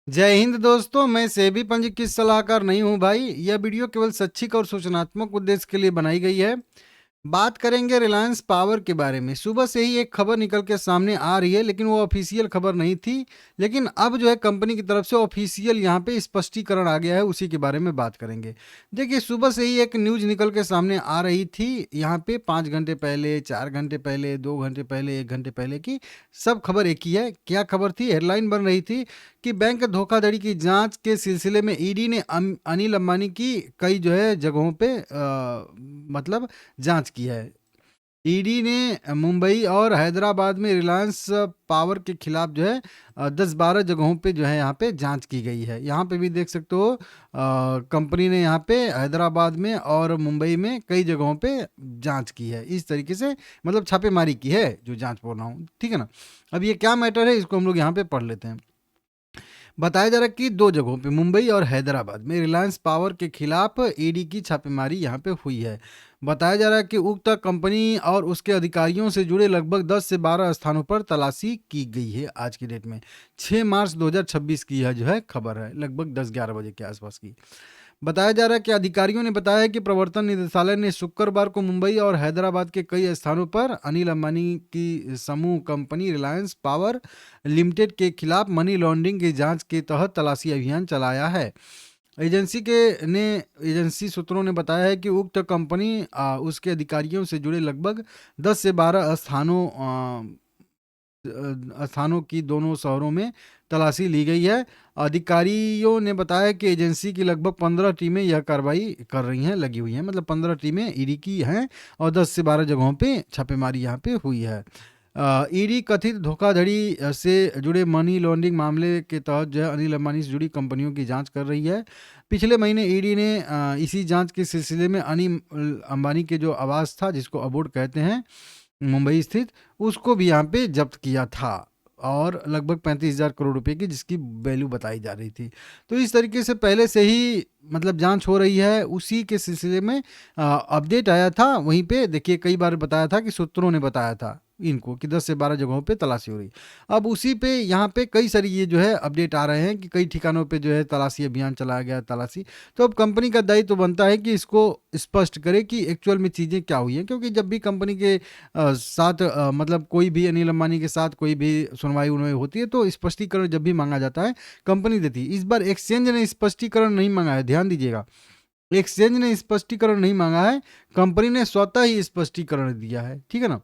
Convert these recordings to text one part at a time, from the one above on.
जय हिंद दोस्तों, मैं सेबी पंजीकृत सलाहकार नहीं हूं भाई। यह वीडियो केवल शैक्षिक और सूचनात्मक उद्देश्य के लिए बनाई गई है। बात करेंगे रिलायंस पावर के बारे में। सुबह से ही एक खबर निकल के सामने आ रही है, लेकिन वो ऑफिशियल खबर नहीं थी। लेकिन अब जो है कंपनी की तरफ से ऑफिशियल यहाँ पे स्पष्टीकरण आ गया है, उसी के बारे में बात करेंगे। देखिए, सुबह से ही एक न्यूज निकल के सामने आ रही थी यहाँ पे 5 घंटे पहले, 4 घंटे पहले, 2 घंटे पहले, 1 घंटे पहले की सब खबर एक ही है। क्या खबर थी? हेडलाइन बन रही थी कि बैंक धोखाधड़ी की जांच के सिलसिले में ईडी ने अनिल अंबानी की कई जो है जगहों पे मतलब जांच की है। ईडी ने मुंबई और हैदराबाद में रिलायंस पावर के खिलाफ जो है 10-12 जगहों पे जो है यहाँ पे जांच की गई है। यहाँ पे भी देख सकते हो, कंपनी ने यहाँ पे हैदराबाद में और मुंबई में कई जगहों पे जांच की है। इस तरीके से मतलब छापेमारी की है, जो जांच बोल रहा हूँ, ठीक है ना। अब ये क्या मैटर है, इसको हम लोग यहाँ पे पढ़ लेते हैं। बताया जा रहा है कि 2 जगहों पे, मुंबई और हैदराबाद में रिलायंस पावर के खिलाफ ईडी की छापेमारी यहाँ पे हुई है। बताया जा रहा है कि उक्त कंपनी और उसके अधिकारियों से जुड़े लगभग 10 से 12 स्थानों पर तलाशी की गई है। आज की डेट में 6 मार्च 2026 की यह जो है खबर है, लगभग 10-11 बजे के आसपास की। बताया जा रहा है कि अधिकारियों ने बताया कि प्रवर्तन निदेशालय ने शुक्रवार को मुंबई और हैदराबाद के कई स्थानों पर अनिल अंबानी की समूह कंपनी रिलायंस पावर लिमिटेड के खिलाफ मनी लॉन्ड्रिंग की जांच के तहत तलाशी अभियान चलाया है। एजेंसी सूत्रों ने बताया है कि उक्त कंपनी उसके अधिकारियों से जुड़े लगभग 10 से 12 स्थानों की दोनों शहरों में तलाशी ली गई है। अधिकारियों ने बताया कि एजेंसी की लगभग 15 टीमें यह कार्रवाई कर रही हैं, लगी हुई हैं। मतलब 15 टीमें ईडी की हैं और 10 से 12 जगहों पे छापेमारी यहाँ पे हुई है। ईडी कथित धोखाधड़ी से जुड़े मनी लॉन्ड्रिंग मामले के तहत जो है अनिल अंबानी से जुड़ी कंपनियों की जांच कर रही है। पिछले महीने ईडी ने इसी जांच के सिलसिले में अनिल अंबानी के जो आवास था, जिसको अबोड कहते हैं, मुंबई स्थित, उसको भी यहाँ पे जब्त किया था और लगभग 35,000 करोड़ रुपए की जिसकी वैल्यू बताई जा रही थी। तो इस तरीके से पहले से ही मतलब जांच हो रही है। उसी के सिलसिले में अपडेट आया था। वहीं पे देखिए, कई बार बताया था कि सूत्रों ने बताया था इनको कि 10 से 12 जगहों पे तलाशी हो रही। अब उसी पे यहाँ पे कई सारी ये जो है अपडेट आ रहे हैं कि कई ठिकानों पे जो है तलाशी अभियान चलाया गया, तलाशी। तो अब कंपनी का दायित्व तो बनता है कि इसको स्पष्ट करे कि एक्चुअल में चीज़ें क्या हुई हैं, क्योंकि जब भी कंपनी के साथ मतलब कोई भी अनिल अंबानी के साथ कोई भी सुनवाई उनवाई होती है तो स्पष्टीकरण जब भी मांगा जाता है, कंपनी देती है। इस बार एक्सचेंज ने स्पष्टीकरण नहीं मांगा है, ध्यान दीजिएगा। एक्सचेंज ने स्पष्टीकरण नहीं मांगा है, कंपनी ने स्वतः ही स्पष्टीकरण दिया है, ठीक है ना।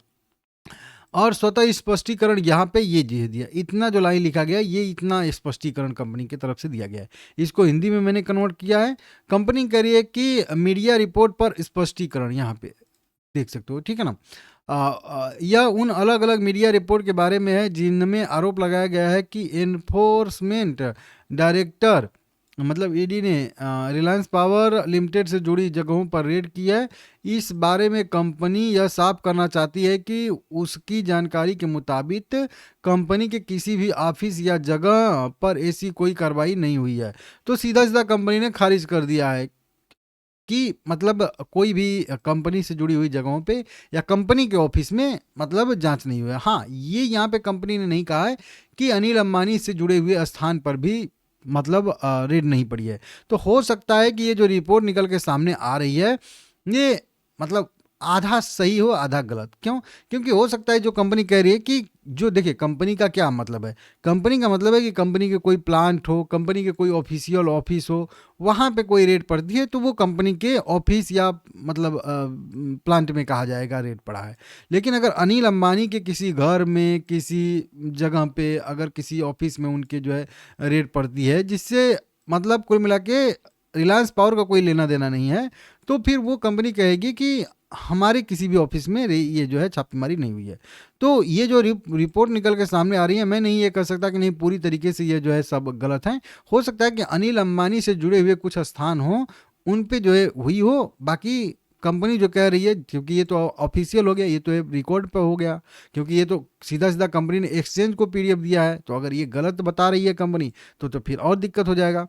और स्वतः स्पष्टीकरण यहाँ पे ये दे दिया, इतना जो लाइन लिखा गया, ये इतना स्पष्टीकरण कंपनी की तरफ से दिया गया है। इसको हिंदी में मैंने कन्वर्ट किया है। कंपनी कह रही है कि मीडिया रिपोर्ट पर स्पष्टीकरण, यहाँ पे देख सकते हो, ठीक है ना। यह उन अलग अलग मीडिया रिपोर्ट के बारे में है जिनमें आरोप लगाया गया है कि एनफोर्समेंट डायरेक्टर मतलब ईडी ने रिलायंस पावर लिमिटेड से जुड़ी जगहों पर रेड की है। इस बारे में कंपनी यह साफ करना चाहती है कि उसकी जानकारी के मुताबिक कंपनी के किसी भी ऑफिस या जगह पर ऐसी कोई कार्रवाई नहीं हुई है। तो सीधा सीधा कंपनी ने खारिज कर दिया है कि मतलब कोई भी कंपनी से जुड़ी हुई जगहों पे या कंपनी के ऑफिस में मतलब जांच नहीं हुई है। हाँ, ये यहाँ पे कंपनी ने नहीं कहा है कि अनिल अंबानी से जुड़े हुए स्थान पर भी मतलब रेड नहीं पड़ी है। तो हो सकता है कि ये जो रिपोर्ट निकल के सामने आ रही है, ये मतलब आधा सही हो आधा गलत। क्यों? क्योंकि हो सकता है जो कंपनी कह रही है कि जो, देखिए, कंपनी का क्या मतलब है, कंपनी का मतलब है कि कंपनी के कोई प्लांट हो, कंपनी के कोई ऑफिशियल ऑफिस हो, वहाँ पे कोई रेड पड़ती है तो वो कंपनी के ऑफिस या मतलब प्लांट में कहा जाएगा रेड पड़ा है। लेकिन अगर अनिल अंबानी के किसी घर में, किसी जगह पे, अगर किसी ऑफिस में उनके जो है रेड पड़ती है, जिससे मतलब कुल मिला के रिलायंस पावर का कोई लेना देना नहीं है, तो फिर वो कंपनी कहेगी कि हमारे किसी भी ऑफिस में ये जो है छापेमारी नहीं हुई है। तो ये जो रिपोर्ट निकल के सामने आ रही है, मैं नहीं ये कह सकता कि नहीं पूरी तरीके से ये जो है सब गलत है। हो सकता है कि अनिल अंबानी से जुड़े हुए कुछ स्थान हो, उन पे जो है हुई हो। बाकी कंपनी जो कह रही है, क्योंकि ये तो ऑफिशियल हो गया, ये तो रिकॉर्ड पे हो गया, क्योंकि ये तो सीधा सीधा कंपनी ने एक्सचेंज को पीडीएफ दिया है। तो अगर ये गलत बता रही है कंपनी, तो फिर और दिक्कत हो जाएगा।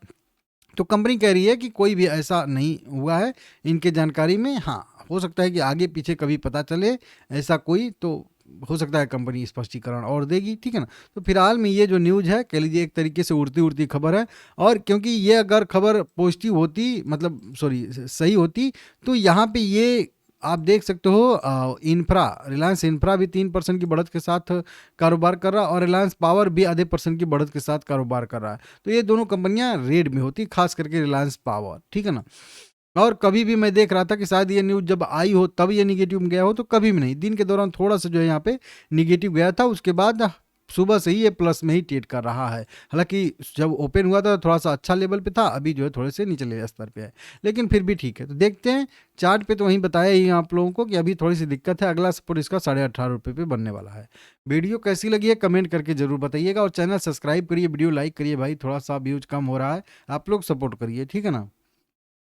तो कंपनी कह रही है कि कोई भी ऐसा नहीं हुआ है इनके जानकारी में। हाँ, हो सकता है कि आगे पीछे कभी पता चले ऐसा कोई, तो हो सकता है कंपनी स्पष्टीकरण और देगी, ठीक है ना। तो फिलहाल में ये जो न्यूज़ है कह लीजिए एक तरीके से उड़ती उड़ती खबर है, और क्योंकि ये अगर खबर पॉजिटिव होती, मतलब सॉरी सही होती, तो यहाँ पे ये आप देख सकते हो इंफ्रा, रिलायंस इंफ्रा भी 3% की बढ़त के साथ कारोबार कर रहा है, और रिलायंस पावर भी आधे % की बढ़त के साथ कारोबार कर रहा है। तो ये दोनों कंपनियां रेड में होती, खास करके रिलायंस पावर, ठीक है ना। और कभी भी मैं देख रहा था कि शायद ये न्यूज़ जब आई हो तब ये निगेटिव में गया हो, तो कभी भी नहीं, दिन के दौरान थोड़ा सा जो है यहाँ पे निगेटिव गया था, उसके बाद सुबह से ही ये प्लस में ही ट्रेड कर रहा है। हालांकि जब ओपन हुआ था थोड़ा सा अच्छा लेवल पे था, अभी जो है थोड़े से निचले स्तर पे है, लेकिन फिर भी ठीक है। तो देखते हैं चार्ट पे, तो वहीं बताया ही आप लोगों को कि अभी थोड़ी सी दिक्कत है, अगला सपोर्ट इसका 18.5 रुपये पे बनने वाला है। वीडियो कैसी लगी है कमेंट करके जरूर बताइएगा, और चैनल सब्सक्राइब करिए, वीडियो लाइक करिए भाई, थोड़ा सा व्यूज कम हो रहा है, आप लोग सपोर्ट करिए, ठीक है ना।